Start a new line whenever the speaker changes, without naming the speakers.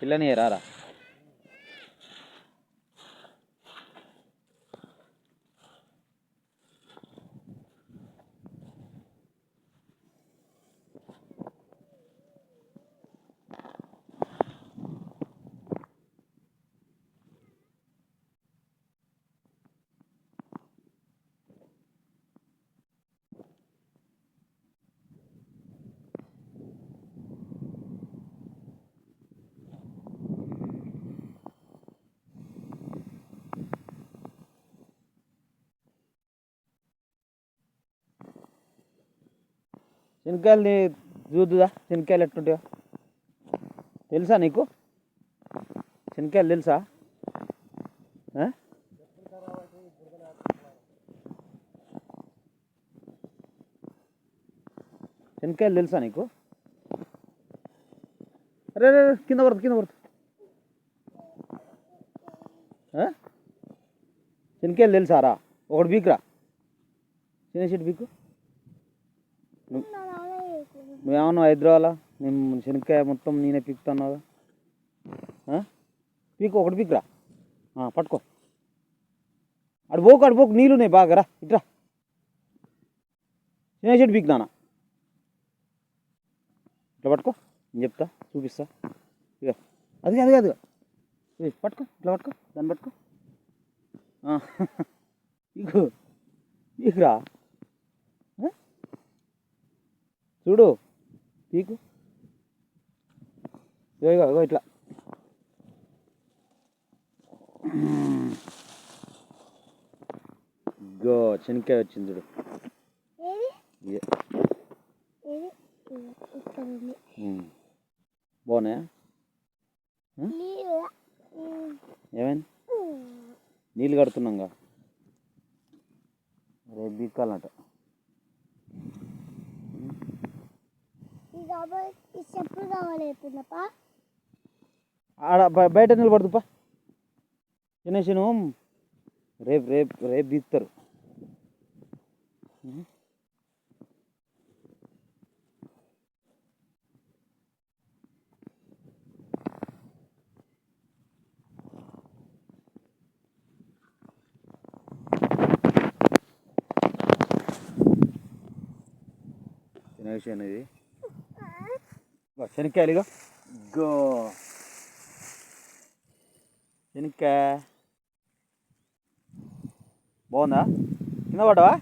పిల్లని రారా. శనక్కాయలు చూద్దుదా, శనక్కాయలు ఎట్టుంటాయో తెలుసా నీకు? శనక్కాయలు తెలుసా? శనక్కాయలు తెలుసా నీకు? అరే రే కింద పడుతుంది, కింద పడుతుంది. శనక్కాయలు తెలుసారా? ఒకటి బీక్రా, చిన్న చెట్టు బీకు. నువ్వేమన్నా హైదరాబాద్లో నేను శనక్కాయ మొత్తం నేనే పీకుతున్నావు. పీకు, ఒకటి పీకురా, పట్టుకో. అడిపోకు నీళ్ళు ఉన్నాయి బాగా, రా ఇట్రా. చిన్న చెట్టు పీకు నాన్న, ఇట్లా పట్టుకో. నేను చెప్తా, చూపిస్తా. ఇక అది అది అది పట్టుకో, ఇట్లా పట్టుకో, దాన్ని పట్టుకో. పీకు పీకురా, చూడు పీకు. ఇగో ఇట్లా. గో శనక్కాయ వచ్చింది చూడు. బాగున్నాయా? ఏమైంది? నీళ్ళు కడుతున్నాంగా, రేపు బీక్కాలంట. ఆడ బయట నిలబడుతుపా. చిన్న రేపు రేపు రేపు బీక్తారు. చిన్న ఇది శనక్కాయలు. గో శనక్కాయ బాగుందా? కింద పడ్డావా?